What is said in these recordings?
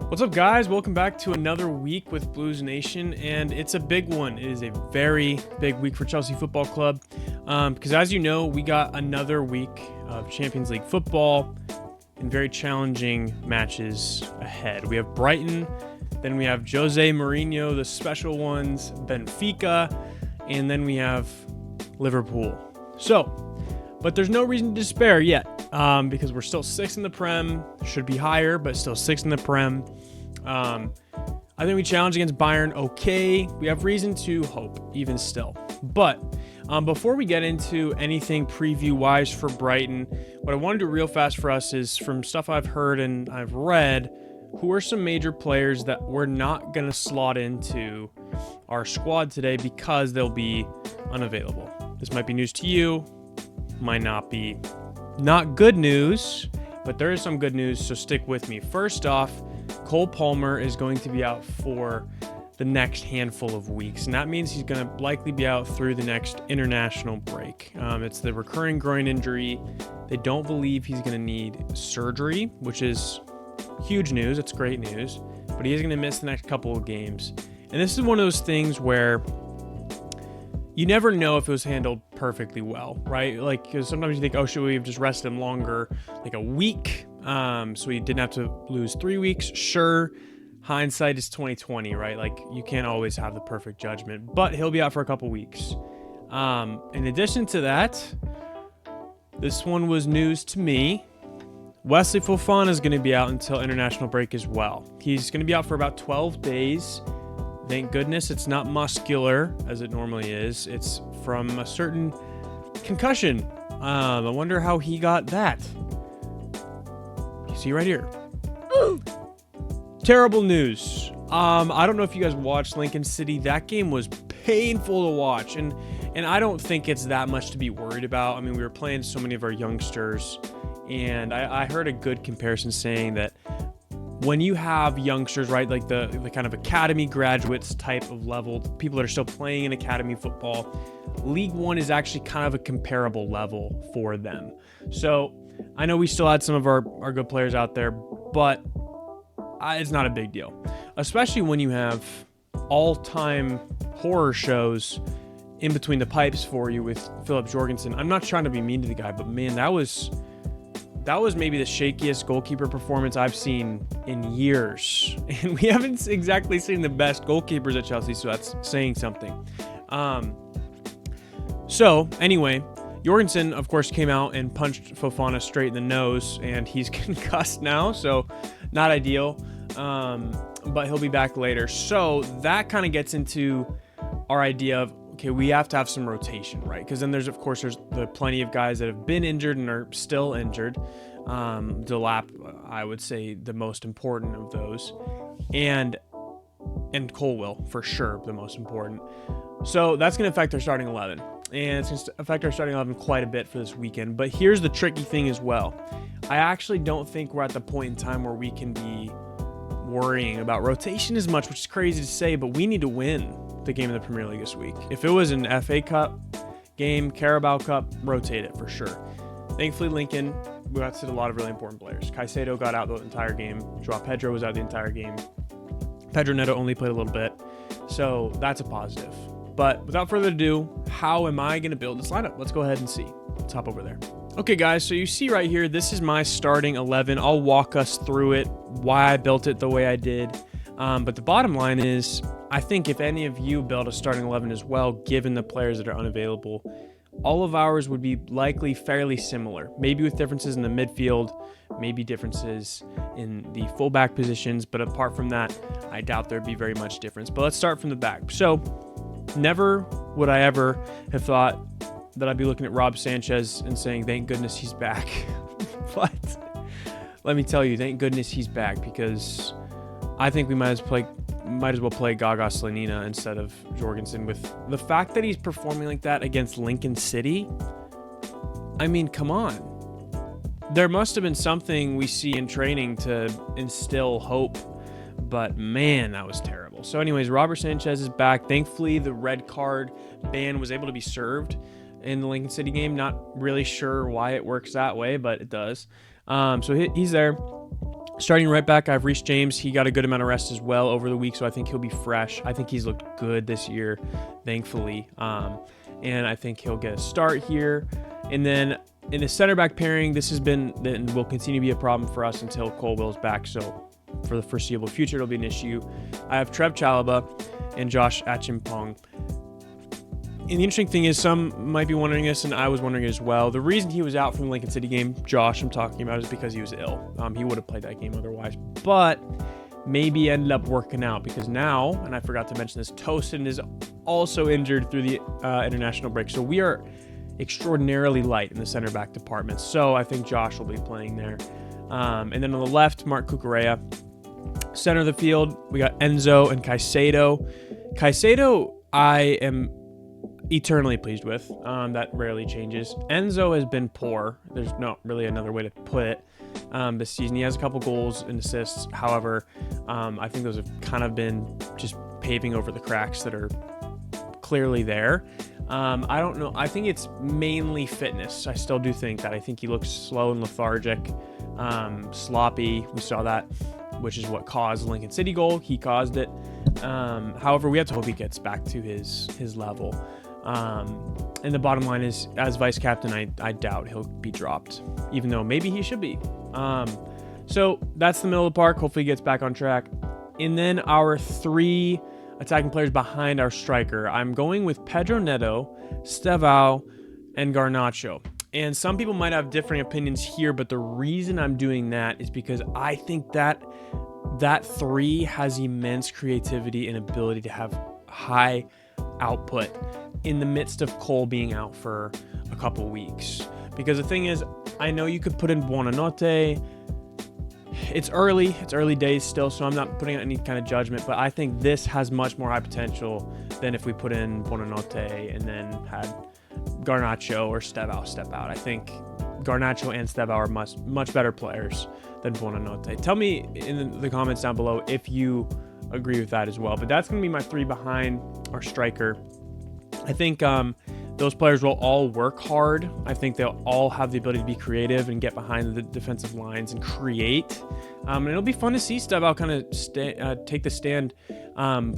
What's up, guys? Welcome back to another week with Blues Nation, and it's a big one. It is a very big week for Chelsea Football Club because, as you know, we got another week of Champions League football and very challenging matches ahead. We have Brighton, then we have Jose Mourinho, the special ones, Benfica, and then we have Liverpool. But there's no reason to despair yet because we're still sixth in the Prem. Should be higher, but still sixth in the Prem. I think we challenge against Bayern okay. We have reason to hope, even still. But before we get into anything preview-wise for Brighton, what I want to do real fast for us is, from stuff I've heard and I've read, who are some major players that we're not going to slot into our squad today because they'll be unavailable. This might be news to you, might not be. Not good news, but there is some good news, so stick with me. First off, Cole Palmer is going to be out for the next handful of weeks, and that means he's going to likely be out through the next international break. It's the recurring groin injury. They don't believe he's going to need surgery, which is huge news. It's great news, but he is going to miss the next couple of games. And this is one of those things where you never know if it was handled perfectly well, right? Like, because sometimes you think, oh, should we have just rested him longer, like a week, so he didn't have to lose 3 weeks? Sure, hindsight is 2020, right? Like, you can't always have the perfect judgment, but he'll be out for a couple weeks. In addition to that, this one was news to me. Wesley Fofana is going to be out until international break as well. He's going to be out for about 12 days. Thank goodness it's not muscular, as it normally is. It's from a certain concussion. I wonder how he got that. You see right here. Ooh. Terrible news. I don't know if you guys watched Lincoln City. That game was painful to watch, and I don't think it's that much to be worried about. I mean, we were playing so many of our youngsters, and I heard a good comparison saying that when you have youngsters, right, like the kind of academy graduates type of level, people that are still playing in academy football, League One is actually kind of a comparable level for them. So I know we still had some of our good players out there, but it's not a big deal, especially when you have all-time horror shows in between the pipes for you with Philip Jorgensen. I'm not trying to be mean to the guy, but man, that was maybe the shakiest goalkeeper performance I've seen in years. And we haven't exactly seen the best goalkeepers at Chelsea, so that's saying something. So anyway, Jorgensen, of course, came out and punched Fofana straight in the nose, and he's concussed now, so not ideal. But he'll be back later. So that kind of gets into our idea of, okay, we have to have some rotation, right? Because then there's the plenty of guys that have been injured and are still injured. Delap, I would say, the most important of those, and Colwell for sure the most important. So that's going to affect our starting 11, and it's going to affect our starting 11 quite a bit for this weekend. But here's the tricky thing as well. I actually don't think we're at the point in time where we can be worrying about rotation as much, which is crazy to say, but we need to win the game in the Premier League this week. If it was an FA Cup game, Carabao Cup, rotate it for sure. Thankfully, Lincoln, we got to see a lot of really important players. Caicedo got out the entire game. Joao Pedro was out the entire game. Pedro Neto only played a little bit, so that's a positive. But without further ado, how am I going to build this lineup? Let's go ahead and see. Let's hop over there. Okay, guys, so you see right here, this is my starting 11. I'll walk us through it, why I built it the way I did. But the bottom line is, I think if any of you build a starting 11 as well, given the players that are unavailable, all of ours would be likely fairly similar, maybe with differences in the midfield, maybe differences in the fullback positions, but apart from that, I doubt there'd be very much difference. But let's start from the back. So never would I ever have thought that I'd be looking at Rob Sanchez and saying, thank goodness he's back. But let me tell you, thank goodness he's back, because I think we might as well play Gaga Slanina instead of Jorgensen. With the fact that he's performing like that against Lincoln City, I mean, come on. There must have been something we see in training to instill hope, but man, that was terrible. So anyways, Robert Sanchez is back. Thankfully, the red card ban was able to be served in the Lincoln City game. Not really sure why it works that way, but it does. So he's there. Starting right back, I have Reece James. He got a good amount of rest as well over the week, so I think he'll be fresh. I think he's looked good this year, thankfully. And I think he'll get a start here. And then in the center back pairing, this has been and will continue to be a problem for us until Cole Will's back. So for the foreseeable future, it'll be an issue. I have Trev Chalobah and Josh Achimpong. And the interesting thing is, some might be wondering this, and I was wondering it as well. The reason he was out from the Lincoln City game, Josh, I'm talking about, is because he was ill. He would have played that game otherwise, but maybe ended up working out because now, and I forgot to mention this, Tosin is also injured through the international break. So we are extraordinarily light in the center back department. So I think Josh will be playing there. And then on the left, Mark Cucurella. Center of the field, we got Enzo and Caicedo. Caicedo, I am eternally pleased with. That rarely changes. Enzo has been poor. There's not really another way to put it this season. He has a couple goals and assists. However, I think those have kind of been just paving over the cracks that are clearly there. I don't know. I think it's mainly fitness. I still do think that. I think he looks slow and lethargic, sloppy. We saw that, which is what caused the Lincoln City goal. He caused it. However, we have to hope he gets back to his level. And the bottom line is, as vice captain, I doubt he'll be dropped, even though maybe he should be. So that's the middle of the park. Hopefully he gets back on track. And then our three attacking players behind our striker. I'm going with Pedro Neto, Estevao, and Garnacho. And some people might have different opinions here, but the reason I'm doing that is because I think that three has immense creativity and ability to have high output in the midst of Cole being out for a couple weeks. Because the thing is, I know you could put in Buonanotte. It's early days still, so I'm not putting out any kind of judgment, but I think this has much more high potential than if we put in Buonanotte and then had Garnacho or Estevao step out. I think Garnacho and Estevao are much better players than Buonanotte. Tell me in the comments down below if you agree with that as well. But that's going to be my three behind our striker. I think those players will all work hard. I think they'll all have the ability to be creative and get behind the defensive lines and create. And it'll be fun to see Estevao kind of take the stand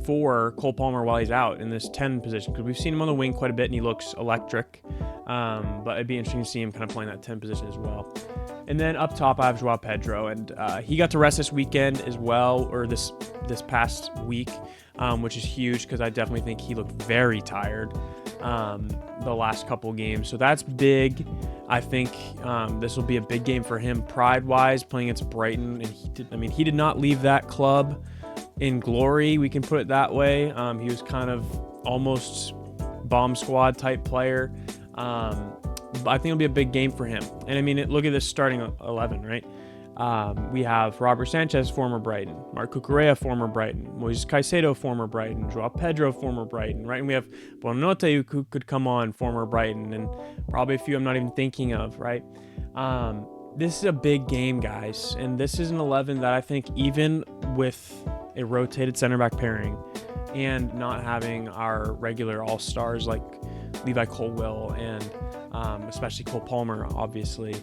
for Cole Palmer while he's out in this 10 position, because we've seen him on the wing quite a bit and he looks electric. But it'd be interesting to see him kind of playing that 10 position as well. And then up top, I have Joao Pedro, and he got to rest this weekend as well, or this past week, which is huge because I definitely think he looked very tired the last couple games. So that's big. I think this will be a big game for him pride-wise, playing against Brighton. And he did not leave that club in glory, we can put it that way. He was kind of almost bomb squad type player. But I think it'll be a big game for him. And I mean, look at this starting 11, right? We have Robert Sanchez, former Brighton. Mark Cucurella, former Brighton. Moises Caicedo, former Brighton. Joao Pedro, former Brighton, right? And we have Buonanotte, who could come on, former Brighton. And probably a few I'm not even thinking of, right? This is a big game, guys. And this is an 11 that I think, even with a rotated center back pairing and not having our regular all-stars like Levi Colwill and especially Cole Palmer, obviously,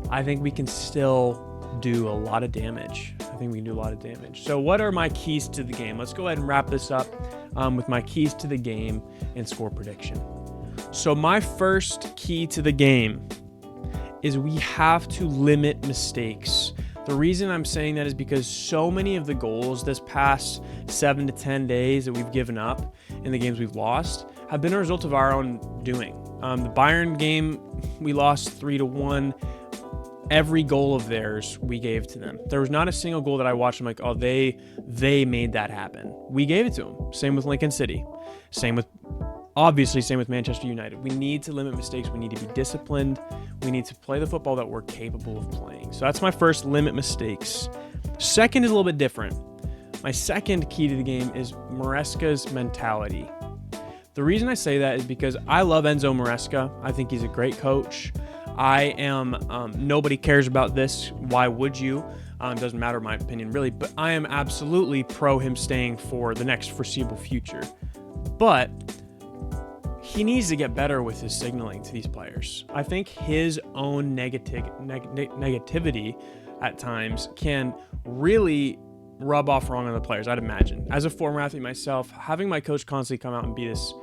I think we can still do a lot of damage. So what are my keys to the game? Let's go ahead and wrap this up with my keys to the game and score prediction. So my first key to the game is we have to limit mistakes. The reason I'm saying that is because so many of the goals this past 7 to 10 days that we've given up in the games we've lost have been a result of our own doing. The Bayern game, we lost 3-1. Every goal of theirs we gave to them. There was not a single goal that I watched. I'm like, oh, they made that happen. We gave it to them. Same with Lincoln City. Same with Manchester United. We need to limit mistakes. We need to be disciplined. We need to play the football that we're capable of playing. So that's my first, limit mistakes. Second is a little bit different. My second key to the game is Maresca's mentality. The reason I say that is because I love Enzo Maresca. I think he's a great coach. Nobody cares about this. Why would you? Doesn't matter my opinion really, but I am absolutely pro him staying for the next foreseeable future. But he needs to get better with his signaling to these players. I think his own negativity at times can really rub off wrong on the players, I'd imagine. As a former athlete myself, having my coach constantly come out and be this,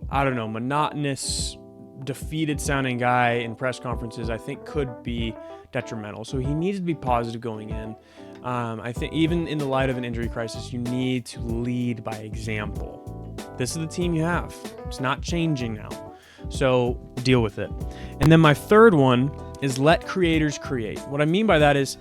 I don't know, monotonous, defeated sounding guy in press conferences, I think could be detrimental. So he needs to be positive going in. I think even in the light of an injury crisis, you need to lead by example. This is the team you have. It's not changing now. So deal with it. And then my third one is let creators create. What I mean by that is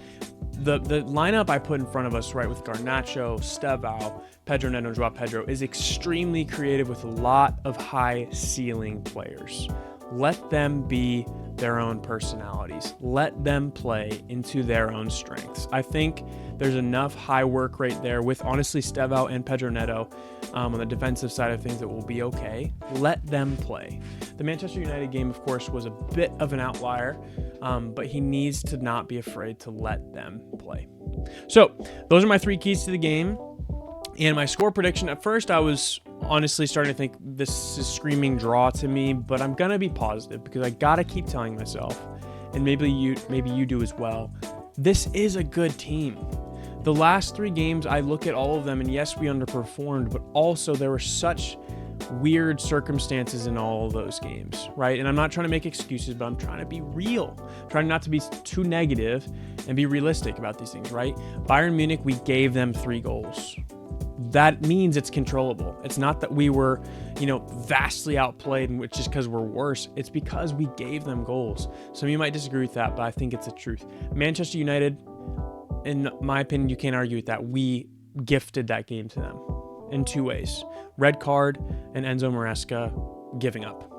the lineup I put in front of us, right, with Garnacho, Estevao, Pedro Neto, Joao Pedro, is extremely creative with a lot of high ceiling players. Let them be their own personalities. Let them play into their own strengths. I think there's enough high work rate there with, honestly, Estevao and Pedro Neto on the defensive side of things that will be okay. Let them play. The Manchester United game, of course, was a bit of an outlier, but he needs to not be afraid to let them play. So those are my 3 keys to the game. And my score prediction, at first I was honestly starting to think this is screaming draw to me, but I'm going to be positive because I got to keep telling myself, and maybe you do as well, this is a good team. The last 3 games, I look at all of them, and yes, we underperformed, but also there were such weird circumstances in all of those games, right? And I'm not trying to make excuses, but I'm trying to be real, trying not to be too negative and be realistic about these things, right? Bayern Munich, we gave them 3 goals. That means it's controllable. It's not that we were, vastly outplayed, which is because we're worse. It's because we gave them goals. Some of you might disagree with that, but I think it's the truth. Manchester United, in my opinion, you can't argue with that. We gifted that game to them in 2 ways. Red card and Enzo Maresca giving up.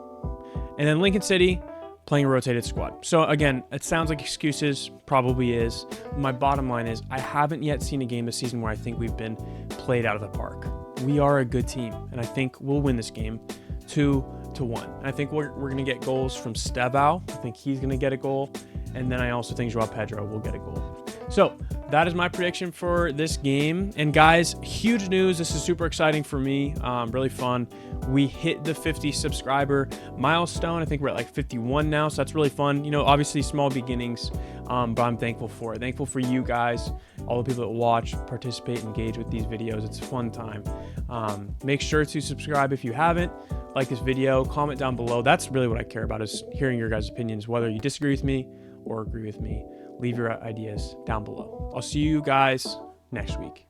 And then Lincoln City playing a rotated squad. So again, it sounds like excuses, probably is. My bottom line is I haven't yet seen a game this season where I think we've been played out of the park. We are a good team, and I think we'll win this game 2-1. And I think we're going to get goals from Estevao. I think he's going to get a goal. And then I also think Joao Pedro will get a goal. So that is my prediction for this game. And guys, huge news. This is super exciting for me. Really fun. We hit the 50 subscriber milestone. I think we're at like 51 now. So that's really fun. Obviously small beginnings, but I'm thankful for it. Thankful for you guys, all the people that watch, participate, engage with these videos. It's a fun time. Make sure to subscribe if you haven't. Like this video, comment down below. That's really what I care about, is hearing your guys' opinions, whether you disagree with me or agree with me. Leave your ideas down below. I'll see you guys next week.